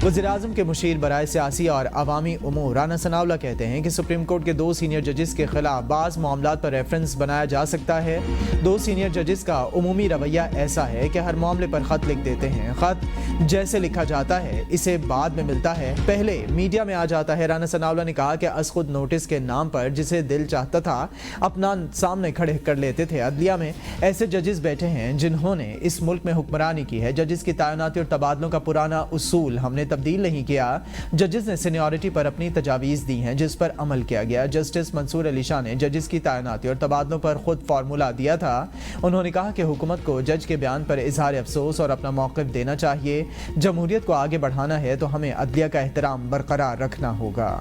वज़ीर-ए-आज़म के मुशीर बराए सियासी और अवामी उमूर राना सनाउल्लाह कहते हैं कि सुप्रीम कोर्ट के 2 सीनियर जजेस के खिलाफ बाज़ मामलात पर रेफरेंस बनाया जा सकता है। 2 सीनियर जजेस का उमूमी रवैया ऐसा है कि हर मामले पर ख़त लिख देते हैं। ख़त जैसे लिखा जाता है इसे बाद में मिलता है, पहले मीडिया में आ जाता है। राना सनाउल्लाह ने कहा कि असखुद नोटिस के नाम पर जिसे दिल चाहता था अपना सामने खड़े कर लेते थे। अदलिया में ऐसे जजेस बैठे हैं जिन्होंने इस मुल्क में हुक्मरानी की है। जजेस की तैनाती और तबादलों का पुराना उसूल हमने तब्दील नहीं किया। जजेस ने सीनियरिटी पर अपनी तजावीज़ दी हैं जिस पर अमल किया गया। जस्टिस मंसूर अली शाह ने जजेस की तैनाती और तबादलों पर खुद फार्मूला दिया था। उन्होंने कहा कि हुकूमत को जज के बयान पर इजहार अफसोस और अपना मौक़िफ़ देना चाहिए। जमहूरियत को आगे बढ़ाना है तो हमें अदलिया का एहतराम बरकरार रखना होगा।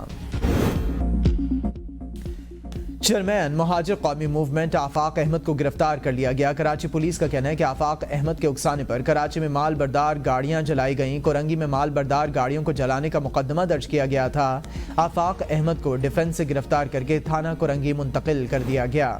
चेयरमैन मुहाजिर कौमी मूवमेंट आफाक अहमद को गिरफ्तार कर लिया गया। कराची पुलिस का कहना है कि आफाक अहमद के उकसाने पर कराची में माल बरदार गाड़ियां जलाई गईं। कोरंगी में माल बरदार गाड़ियों को जलाने का मुकदमा दर्ज किया गया था। आफाक अहमद को डिफेंस से गिरफ्तार करके थाना कोरंगी मुंतकिल कर दिया गया।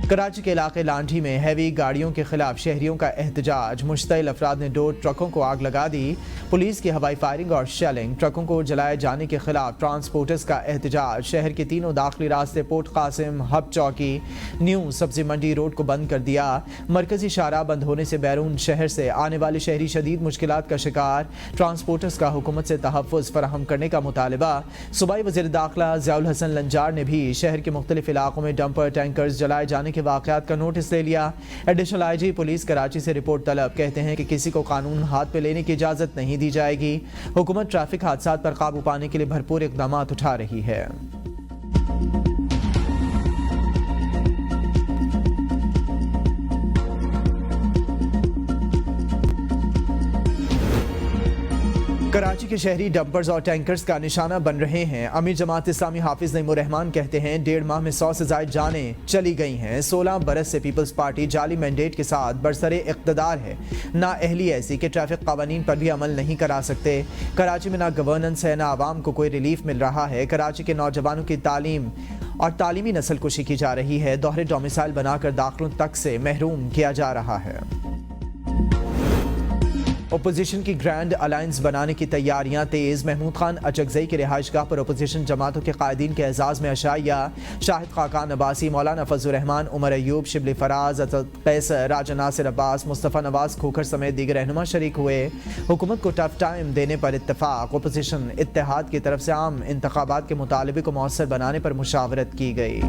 कराची के इलाके लांठी में हैवी गाड़ियों के खिलाफ शहरियों का एहतजाज। मुश्तइल अफराद ने 2 ट्रकों को आग लगा दी। पुलिस की हवाई फायरिंग और शेलिंग। ट्रकों को जलाए जाने के खिलाफ ट्रांसपोर्टर्स का एहतजाज। शहर के तीनों दाखिली रास्ते पोर्ट कासिम, हब चौकी, न्यू सब्जी मंडी रोड को बंद कर दिया। मरकजी शाहराह बंद होने से बैरून शहर से आने वाले शहरी शदीद मुश्किलात का शिकार। ट्रांसपोर्टर्स का हुकूमत से तहफ़्फ़ुज़ फराहम करने का मुतालबा। सूबाई वज़ीर दाखिला ज़ियाउल हसन लंजार ने भी शहर के मुख्तलिफ इलाकों में डंपर टैंकर्स जलाए जाने के वाक़यात का नोटिस ले लिया। एडिशनल IG पुलिस कराची से रिपोर्ट तलब। कहते हैं कि किसी को कानून हाथ पे लेने की इजाज़त नहीं दी जाएगी। हुकूमत ट्रैफिक हादसात पर काबू पाने के लिए भरपूर इक़दामात उठा रही है। कराची के शहरी डंपर्स और टैंकर्स का निशाना बन रहे हैं। अमीर जमात इस्लामी हाफिज नईमुर रहमान कहते हैं 1.5 माह में 100 से ज़ायद जानें चली गई हैं। 16 बरस से पीपल्स पार्टी जाली मैंडेट के साथ बरसरे इक़्तिदार है। ना अहली ऐसी कि ट्रैफिक कावानीन पर भी अमल नहीं करा सकते। कराची में ना गवर्नेंस है, ना आवाम को कोई रिलीफ मिल रहा है। कराची के नौजवानों की तालीम और तालीमी नस्ल कुशी की जा रही है। दोहरे डोमिसाइल बनाकर दाखिलों तक से महरूम किया जा रहा है। अपोजिशन की ग्रैंड अलायंस बनाने की तैयारियां तेज। महमूद खान अचकजई की रिहाइशगाह पर अपोजिशन जमातों के कायदीन के एजाज़ में अशाइया। शाहिद खाकान अब्बासी, मौलाना फजल रहमान, उमर अयूब, शिबली फराज, कैसर, राजा नासिर अब्बास, मुस्तफ़ा नवाज खोखर समेत दीगर रहनुमा शरीक हुए। हुकूमत को टफ टाइम देने पर इत्तफाक। अपोजिशन इत्तेहाद की तरफ से आम इंतखाबात के मुतालबे को मौसर बनाने पर मुशावरत की गई।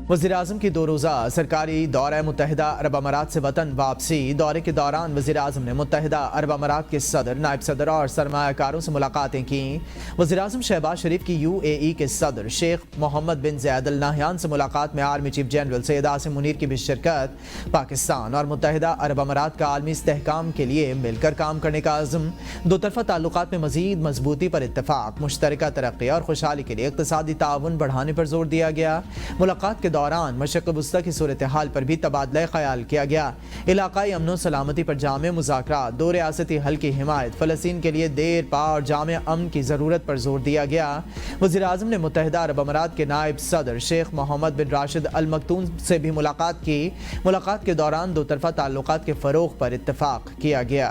वज़ीर-ए-आज़म की 2 रोज़ा सरकारी दौरा मुत्तहिदा अरब अमारात से वतन वापसी। दौरे के दौरान वज़ीर-ए-आज़म ने मुत्तहिदा अरब अमारात के सदर, नायब सदर और सरमायाकारों से मुलाकातें की। वज़ीर-ए-आज़म शहबाज शरीफ की UAE के सदर शेख मोहम्मद बिन ज़ायद अल नाहयान से मुलाकात में army chief general Syed Asim Munir की भी शिरकत। पाकिस्तान और मुत्तहिदा अरब अमारात का आलमी इस्तेहकाम के लिए मिलकर काम करने का अज़्म। 2 तरफ़ा ताल्लुकात में मज़ीद मजबूती पर इत्तफ़ाक़। मुश्तरका तरक्की और खुशहाली के लिए इक़्तिसादी ताउन बढ़ाने पर जोर दिया गया। मुलाकात के दौरान मशरिक़ वुस्ता की सूरत हाल पर भी तबादला ख्याल किया गया। इलाकाई अमन सलामती पर जामे मुज़ाकरात, 2 रियासती हल की हिमायत, फ़लस्तीन के लिए देर पा और जामे अमन की ज़रूरत पर जोर दिया गया। वज़ीर-ए-आज़म ने मुत्तहिदा अरब अमारात के नायब सदर शेख मोहम्मद बिन राशिद अल मक्तूम से भी मुलाकात की। मुलाकात के दौरान 2 तरफ़ा ताल्लुकात के फ़रोग़ पर इत्तफ़ाक़ किया गया।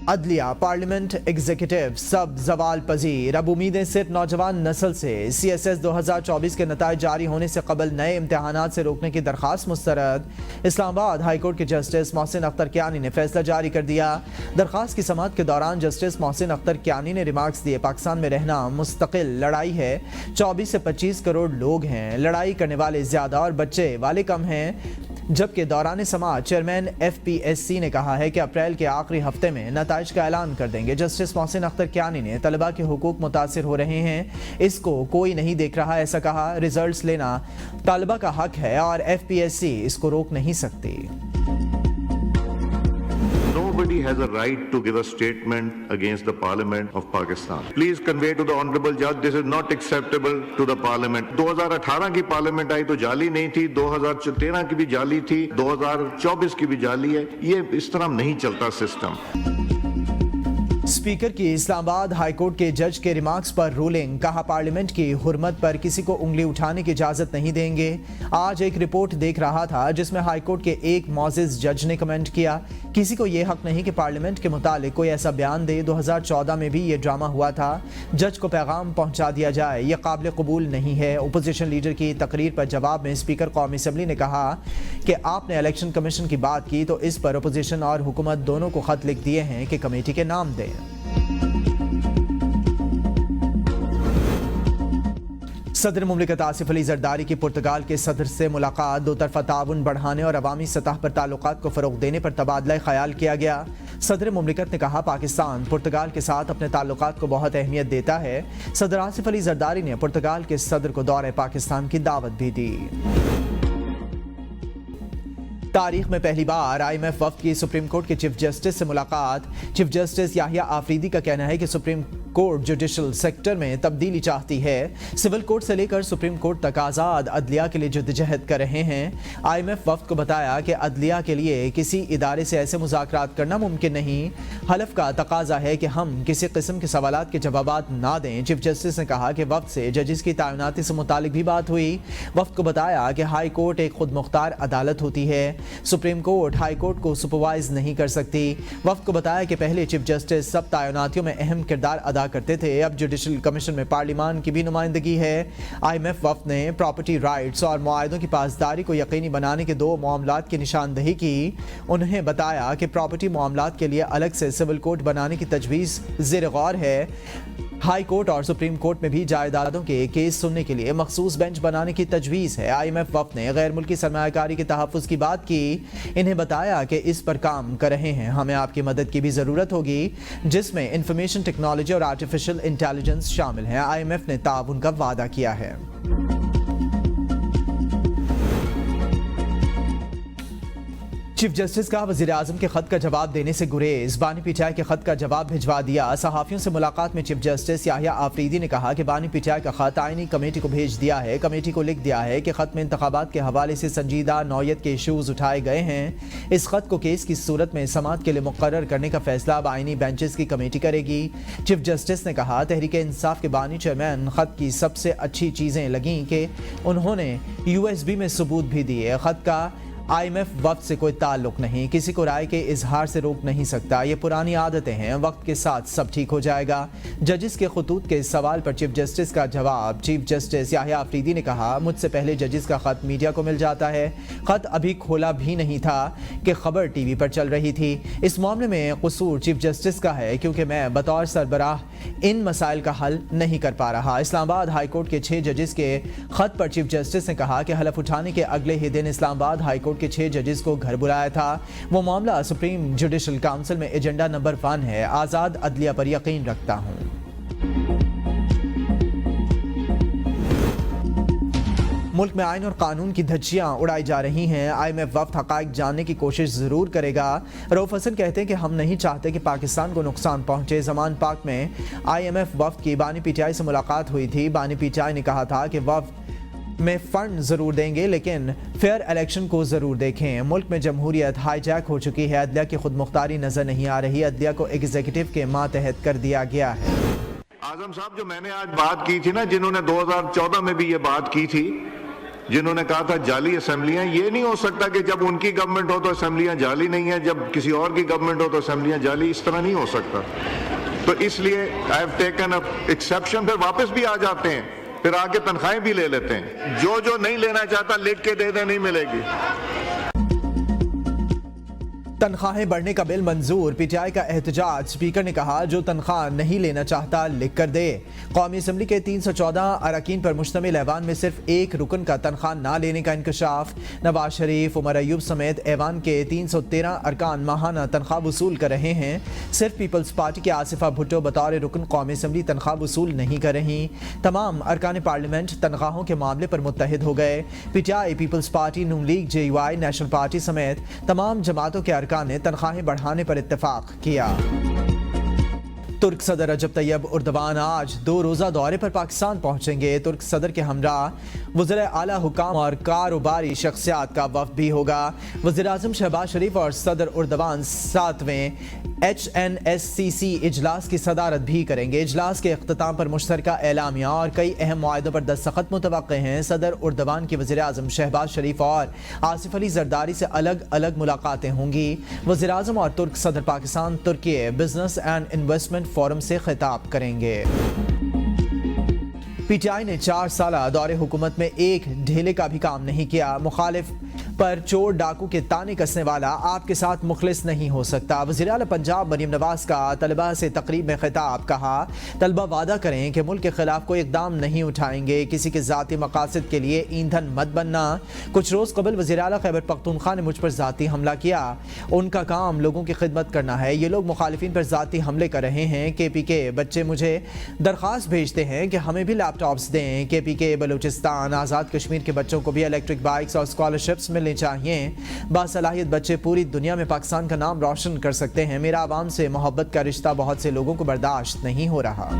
अदलिया, पार्लियामेंट, एग्जीक्यूटिव सब जवाल पजीर। अब उम्मीदें सिर्फ नौजवान नस्ल से। CSS 2024 के नताइज जारी होने से कबल नए इम्तहानात से रोकने की दरख्वास्त मुस्तरद। इस्लामाबाद हाई कोर्ट के जस्टिस मोहसिन अख्तर कियानी ने फैसला जारी कर दिया। दरख्वास्त की समाअत के दौरान जस्टिस मोहसिन अख्तर कियानी ने रिमार्क्स दिए, पाकिस्तान में रहना मुस्तकिल लड़ाई है। 24 से 25 करोड़ लोग हैं, लड़ाई करने वाले ज़्यादा और बच्चे वाले कम हैं। जबकि दौरान समाअत चेयरमैन FPSC ने कहा है कि अप्रैल के आखिरी हफ्ते में नताइज का ऐलान कर देंगे। जस्टिस मोहसिन अख्तर कियानी ने तलबा के हुकूक मुतासिर हो रहे हैं, इसको कोई नहीं देख रहा, ऐसा कहा। रिजल्ट्स लेना तलबा का हक है और FPSC इसको रोक नहीं सकती। Nobody has a right to give a statement against the Parliament of Pakistan. Please convey to the Honorable Judge, this is not acceptable to the Parliament. 2018 की पार्लियामेंट आई तो जाली नहीं थी, 2013 की भी जाली थी, 2024 की भी जाली है। ये इस तरह नहीं चलता सिस्टम। स्पीकर की इस्लामाबाद हाई कोर्ट के जज के रिमार्क्स पर रूलिंग, कहा पार्लियामेंट की हुर्मत पर किसी को उंगली उठाने की इजाजत नहीं देंगे। आज एक रिपोर्ट देख रहा था जिसमें हाई कोर्ट के एक मौजिज जज ने कमेंट किया, किसी को यह हक नहीं कि पार्लियामेंट के मुतालिक कोई ऐसा बयान दे। 2014 में भी ये ड्रामा हुआ था, जज को पैगाम पहुंचा दिया जाए, यह काबिल कबूल नहीं है। अपोजिशन लीडर की तकरीर पर जवाब में स्पीकर कौमी असम्बली ने कहा कि आपने इलेक्शन कमीशन की बात की तो इस पर अपोजिशन और हुकूमत दोनों को खत लिख दिए हैं कि कमेटी के नाम दें। सदर मुमलिकत आसिफ अली जरदारी की पुर्तगाल के सदर से मुलाकात, दो तरफा ताउन बढ़ाने और अवामी सतह पर ताल्लुकात को फ़रोग़ देने पर तबादला ख्याल किया गया। सदर मुमलिकत ने कहा, पाकिस्तान पुर्तगाल के साथ अपने ताल्लुकात को बहुत अहमियत देता है। सदर आसिफ अली जरदारी ने पुर्तगाल के सदर को दौरे पाकिस्तान की दावत भी दी। तारीख में पहली बार IMF वफ्द की सुप्रीम कोर्ट के चीफ जस्टिस से मुलाकात। चीफ जस्टिस याहिया आफरीदी का कहना है कि सुप्रीम कोर्ट जुडिशल सेक्टर में तब्दीली चाहती है। सिविल कोर्ट से लेकर सुप्रीम कोर्ट तक आज़ाद अदलिया के लिए जद्दोजहद कर रहे हैं। IMF वफ्द को बताया कि अदलिया के लिए किसी इदारे से ऐसे मुज़ाकरात करना मुमकिन नहीं। हलफ का तकाजा है कि हम किसी किस्म के सवालात के जवाबात ना दें। चीफ जस्टिस ने कहा कि वफ्द से जजिस की तैनाती से मुतालिक भी बात हुई। वफ्द को बताया कि हाई कोर्ट एक खुद मुख्तार अदालत होती है, सुप्रीम कोर्ट हाई कोर्ट को सुपरवाइज नहीं कर सकती। वफ्द को बताया कि पहले चीफ जस्टिस सब तैनातियों में अहम किरदार अदा करते थे, अब जुडिशल कमीशन में पार्लियामान की भी नुमाइंदगी है। IMF वफ्द ने प्रॉपर्टी राइट्स और मुआहदों की पासदारी को यकीनी बनाने के दो मामलात की निशानदही की। उन्हें बताया कि प्रॉपर्टी मामलात के लिए अलग से सिविल कोर्ट बनाने की तजवीज़ ज़ेर गौर है। हाई कोर्ट और सुप्रीम कोर्ट में भी जायदादों के केस सुनने के लिए मखसूस बेंच बनाने की तजवीज़ है। IMF वफ्द ने गैर मुल्की सरमायाकारी के तहफ़्फ़ुज़ की बात की। इन्हें बताया कि इस पर काम कर रहे हैं, हमें आपकी मदद की भी ज़रूरत होगी, जिसमें इंफॉर्मेशन टेक्नोलॉजी और आर्टिफिशियल इंटेलिजेंस शामिल है। IMF ने ताउन का वादा किया है। चीफ जस्टिस का वज़ीर आज़म के खत का जवाब देने से गुरेज, बानी पीटीआई के खत का जवाब भिजवा दिया। सहाफ़ियों से मुलाकात में चीफ जस्टिस याहिया आफरीदी ने कहा कि बानी पीटीआई का खत आईनी कमेटी को भेज दिया है। कमेटी को लिख दिया है कि खत में इंतखाबात के हवाले से संजीदा नौयत के इशूज़ उठाए गए हैं। इस खत को केस की सूरत में समाअत के लिए मुकर्रर करने का फैसला अब आईनी बेंचेस की कमेटी करेगी। चीफ जस्टिस ने कहा, तहरीक इंसाफ के बानी चेयरमैन खत की सबसे अच्छी चीज़ें लगीं कि उन्होंने USB में सबूत भी दिए। खत का IMF वक्त से कोई ताल्लुक नहीं, किसी को राय के इजहार से रोक नहीं सकता, ये पुरानी आदतें हैं, वक्त के साथ सब ठीक हो जाएगा। जजिस के खतूत के सवाल पर चीफ जस्टिस का जवाब, चीफ जस्टिस याहिया आफरीदी ने कहा, मुझसे पहले जजिस का खत मीडिया को मिल जाता है, खत अभी खोला भी नहीं था कि खबर TV पर चल रही थी। इस मामले में कसूर चीफ जस्टिस का है क्योंकि मैं बतौर सरबराह इन मसाइल का हल नहीं कर पा रहा। इस्लामाबाद हाई कोर्ट के 6 जजिस के खत पर चीफ जस्टिस ने कहा कि हलफ उठाने के अगले ही दिन इस्लामाबाद हाई कोर्ट के 6 जजेस को घर बुलाया था। वो मामला सुप्रीम जुडिशल काउंसिल में एजेंडा नंबर 1 है। आज़ाद अदलिया पर यकीन रखता हूँ। मुल्क में आइन और कानून की धज्जियां उड़ाई जा रही हैं। IMF वफ्द हक़ाइक़ जानने की कोशिश ज़रूर करेगा। रऊफ हसन कहते हैं कि हम नहीं चाहते कि पाकिस्तान को नुकसान पहुंचे। ज़मान पाक में IMF वफ्द की बानी पीटीआई से मुलाकात हुई थी। बानी पीटीआई ने कहा था कि वफ्द में फंड ज़रूर देंगे लेकिन फेयर इलेक्शन को ज़रूर देखें। मुल्क में जमहूरियत हाईजैक हो चुकी है, अदलिया की खुद मुख्तारी नज़र नहीं आ रही, अदलिया को एग्जीक्यूटिव के मातहत कर दिया गया है। आजम साहब, जो मैंने आज बात की थी ना, जिन्होंने 2014 में भी ये बात की थी, जिन्होंने कहा था जाली असेंबलियां, ये नहीं हो सकता कि जब उनकी गवर्नमेंट हो तो असेंबलियां जाली नहीं है, जब किसी और की गवर्नमेंट हो तो असेंबलियां जाली, इस तरह नहीं हो सकता। तो इसलिए I have taken a exception. फिर वापस भी आ जाते हैं, फिर आके तनख्वाहें भी ले लेते हैं। जो नहीं लेना चाहता लिख के दे दे, नहीं मिलेगी। तनख्वाहें बढ़ने का बिल मंजूर, पीटीआई का एहतजाज। स्पीकर ने कहा, जो तनख्वाह नहीं लेना चाहता लिख कर दे। कौमी असम्बली के 314 अरकान पर मुश्तमिल ऐवान में सिर्फ एक रुकन का तनख्वाह ना लेने का इंकशाफ। नवाज शरीफ, उमर अयूब समेत ऐवान के 313 अरकान माहाना तनख्वाह वसूल कर रहे हैं। सिर्फ पीपल्स पार्टी के आसिफा भुट्टो बतौर रुकन कौमी असम्बली तनख्वाह वसूल नहीं कर रही। तमाम अरकान पार्लियामेंट तनख्वाहों के मामले पर मुत्तहिद हो गए। पीटीआई, पीपल्स पार्टी, नून लीग, JUI, नेशनल पार्टी समेत तमाम जमातों के अरकान ने तनख्वाहें बढ़ाने पर इत्तेफाक किया। तुर्क सदर रजब तैयब उर्दवान आज 2 रोज़ा दौरे पर पाकिस्तान पहुंचेंगे। तुर्क सदर के हमरा वज़ीर आला हुकाम और कारोबारी शख्सियात का वफ़द भी होगा। वज़ीर आज़म शहबाज शरीफ और सदर उर्दवान 7वें HNSCC इजलास की सदारत भी करेंगे। इजलास के इख्तिताम पर मुश्तरका एलामिया और कई अहम मुआहदों पर दस्तखत मुतवक्के हैं। सदर उर्दवान की वज़ीर आज़म शहबाज शरीफ और आसिफ अली जरदारी से अलग अलग मुलाकातें होंगी। वज़ीर आज़म और तुर्क सदर पाकिस्तान तुर्की बिजनेस एंड इन्वेस्टमेंट फोरम से खिताब करेंगे। PTI ने 4 साला दौरे हुकूमत में एक ढेले का भी काम नहीं किया। मुखालिफ पर चोर डाकू के ताने कसने वाला आपके साथ मुखलिस नहीं हो सकता। वज़ीर आला पंजाब मरीम नवाज का तलबा से तकरीब में खिताब। कहा, तलबा वादा करें कि मुल्क के खिलाफ कोई इक़दाम नहीं उठाएंगे। किसी के ज़ाती मकासद के लिए ईंधन मत बनना। कुछ रोज़ कबल वज़ीर आला खैबर पख्तूनख्वा ने मुझ पर ज़ाती हमला किया। उनका काम लोगों की खिदमत करना है। ये लोग मुखालिफिन पर ज़ाती हमले कर रहे हैं। KPK बच्चे मुझे दरख्वास्त भेजते हैं कि हमें भी लैपटॉप्स दें। KPK बलूचिस्तान आज़ाद कश्मीर के बच्चों को भी इलेक्ट्रिक बाइक्स और स्कॉलरशिप्स मिलनी चाहिए। बासलाहियत बच्चे पूरी दुनिया में पाकिस्तान का नाम रोशन कर सकते हैं। मेरा आवाम से मोहब्बत का रिश्ता बहुत से लोगों को बर्दाश्त नहीं हो रहा।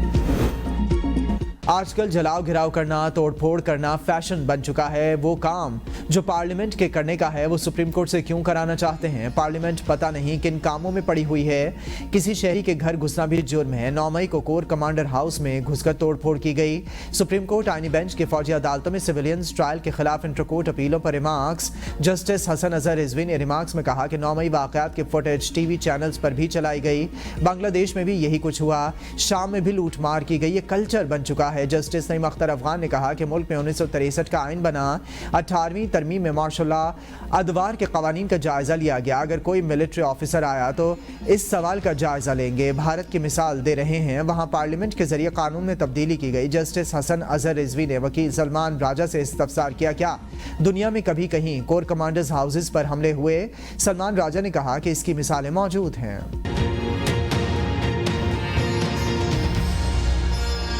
आजकल जलाओ घिराव करना, तोड़फोड़ करना फैशन बन चुका है। वो काम जो पार्लियामेंट के करने का है वो सुप्रीम कोर्ट से क्यों कराना चाहते हैं? पार्लियामेंट पता नहीं किन कामों में पड़ी हुई है। किसी शहरी के घर घुसना भी जुर्म है। 9 मई को कोर कमांडर हाउस में घुसकर तोड़फोड़ की गई। सुप्रीम कोर्ट आईनी बेंच के फौजी अदालतों में सिविलियंस ट्रायल के खिलाफ इंटरकोर्ट अपीलों पर रिमार्क्स। जस्टिस हसन अजहर रिजवी ने रिमार्क्स में कहा कि 9 मई वाक़यात की फुटेज TV चैनल्स पर भी चलाई गई। बांग्लादेश में भी यही कुछ हुआ। शाम में भी लूट मार की गई। ये कल्चर बन चुका है। जस्टिस नईम अख्तर अफगान ने कहा कि मुल्क में 1963 का आइन बना। 18वीं तरमीम में मार्शल अदवार के कवानीन का जायजा लिया गया। अगर कोई मिलिट्री ऑफिसर आया तो इस सवाल का जायजा लेंगे। भारत की मिसाल दे रहे हैं, वहां पार्लियामेंट के जरिए कानून में तब्दीली की गई। जस्टिस हसन अजहर रिजवी ने वकील सलमान राजा से इस्तफसार किया, क्या दुनिया में कभी कहीं कोर कमांडर्स हाउसेस पर हमले हुए? सलमान राजा ने कहा कि इसकी मिसालें मौजूद हैं।